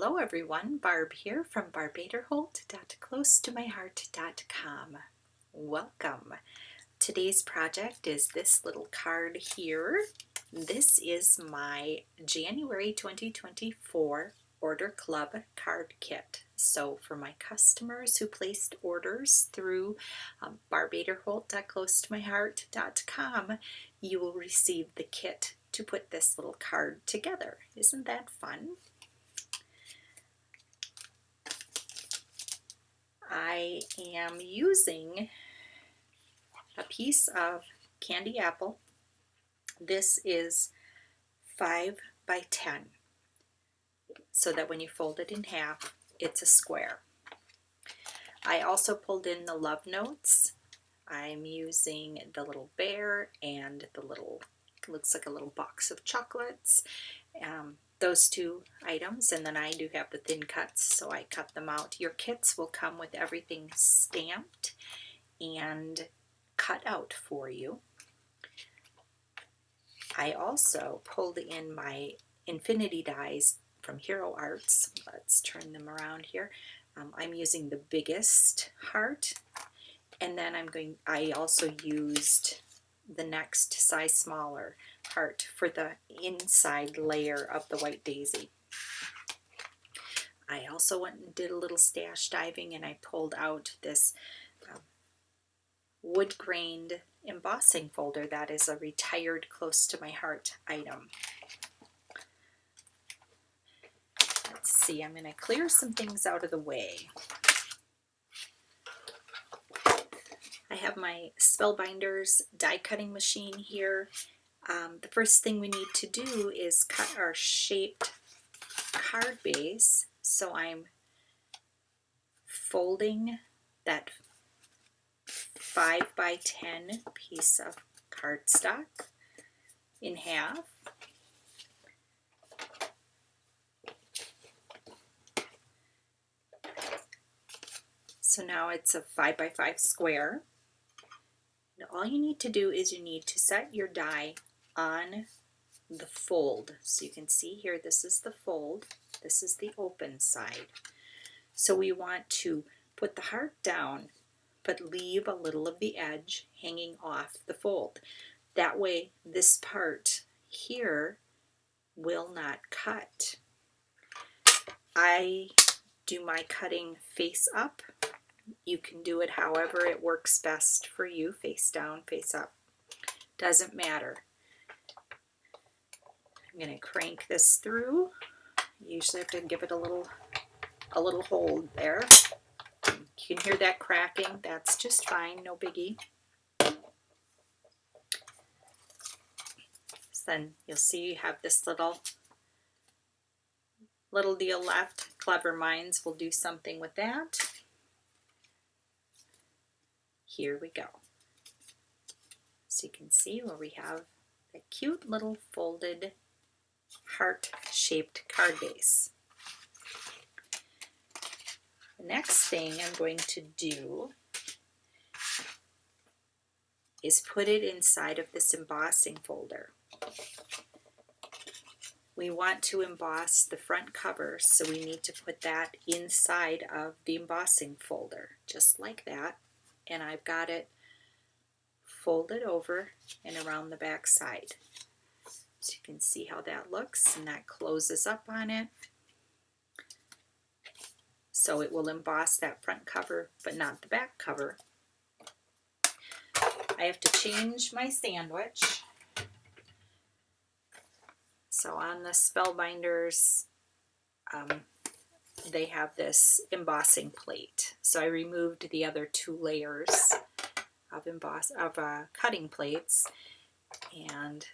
Hello everyone, Barb here from barbaderholt.closetomyheart.com. Welcome. Today's project is this little card here. This is my January 2024 Order Club card kit. So for my customers who placed orders through barbaderholt.closetomyheart.com, you will receive the kit to put this little card together. Isn't that fun? I am using a piece of candy apple. This is 5 by 10, so that when you fold it in half, it's a square. I also pulled in the love notes. I'm using the little bear and the little, looks like a little box of chocolates. Those two items, and then I do have the thin cuts, so I cut them out. Your kits will come with everything stamped and cut out for you. I also pulled in my infinity dies from Hero Arts. Let's turn them around here. I'm using the biggest heart, and then I also used the next size smaller heart for the inside layer of the white daisy. I also went and did a little stash diving, and I pulled out this wood grained embossing folder that is a retired close to my heart item. Let's see, I'm going to clear some things out of the way. I have my Spellbinders die cutting machine here. The first thing we need to do is cut our shaped card base. So I'm folding that 5 by 10 piece of cardstock in half. So now it's a 5 by 5 square. And all you need to do is you need to set your die on the fold. So you can see here, this is the fold, this is the open side. So we want to put the heart down, but leave a little of the edge hanging off the fold. That way this part here will not cut. I do my cutting face up. You can do it however it works best for you, face down, face up. Doesn't matter. I'm going to crank this through. You usually have to give it a little hold there. You can hear that cracking. That's just fine, no biggie. So then you'll see you have this little deal left. Clever minds will do something with that. Here we go. So you can see where we have a cute little folded heart-shaped card base. The next thing I'm going to do is put it inside of this embossing folder. We want to emboss the front cover, so we need to put that inside of the embossing folder, just like that. And I've got it folded over and around the back side. So you can see how that looks, and that closes up on it. So it will emboss that front cover, but not the back cover. I have to change my sandwich. So on the Spellbinders, they have this embossing plate. So I removed the other 2 layers of cutting plates, and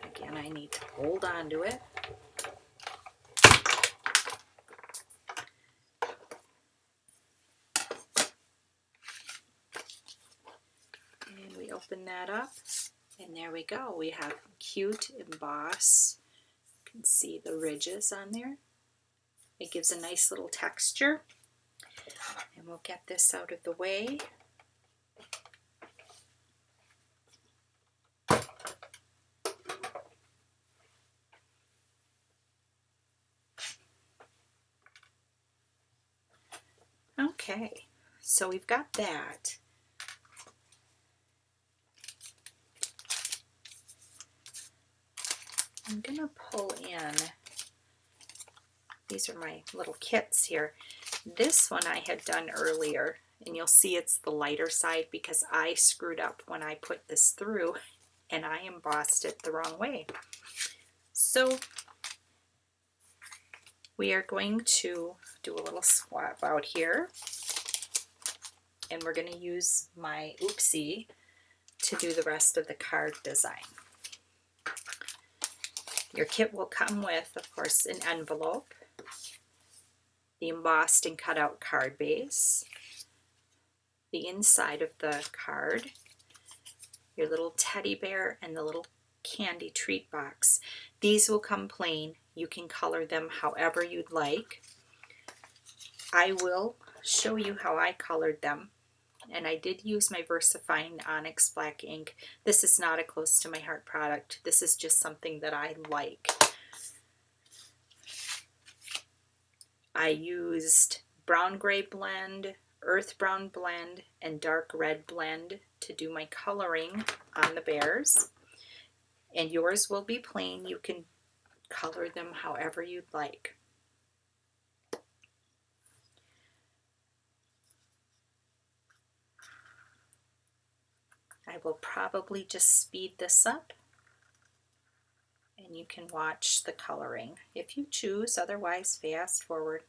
again I need to hold on to it. And we open that up, and there we go. We have cute emboss. You can see the ridges on there. It gives a nice little texture. And we'll get this out of the way. Okay, so we've got that. I'm going to pull in, these are my little kits here. This one I had done earlier, and you'll see it's the lighter side because I screwed up when I put this through and I embossed it the wrong way. So we are going to do a little swap out here, and we're going to use my oopsie to do the rest of the card design. Your kit will come with, of course, an envelope, the embossed and cut out card base, the inside of the card, your little teddy bear, and the little candy treat box. These will come plain. You can color them however you'd like. I will show you how I colored them. And I did use my Versafine Onyx Black Ink. This is not a close to my heart product. This is just something that I like. I used brown gray blend, earth brown blend, and dark red blend to do my coloring on the bears. And yours will be plain. You can color them however you'd like. I will probably just speed this up and you can watch the coloring if you choose, otherwise fast forward.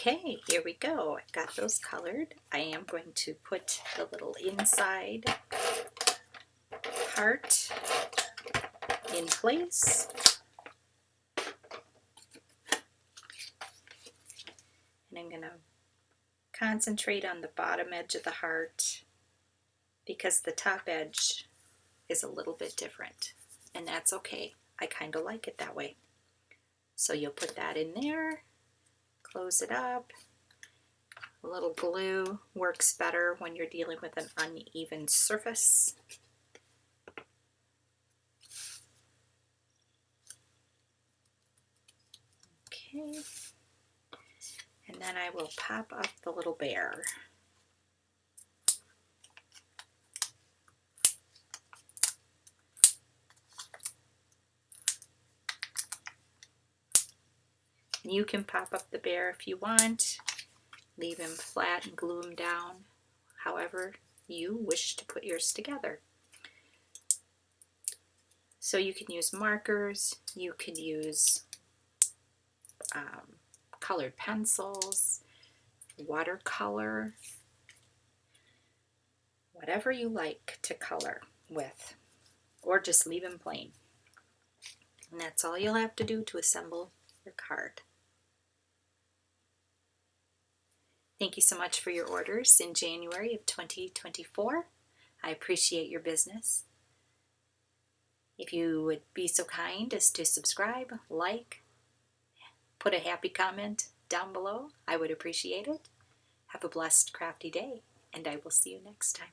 Okay, here we go. I've got those colored. I am going to put the little inside part in place. And I'm going to concentrate on the bottom edge of the heart because the top edge is a little bit different, and that's okay. I kind of like it that way. So you'll put that in there. Close it up. A little glue works better when you're dealing with an uneven surface. Okay. And then I will pop up the little bear. You can pop up the bear if you want. leave them flat and glue them down, however you wish to put yours together. So you can use markers, you can use colored pencils, watercolor, whatever you like to color with, or just leave them plain. And that's all you'll have to do to assemble your card. Thank you so much for your orders in January of 2024. I appreciate your business. If you would be so kind as to subscribe, like, put a happy comment down below, I would appreciate it. Have a blessed, crafty day, and I will see you next time.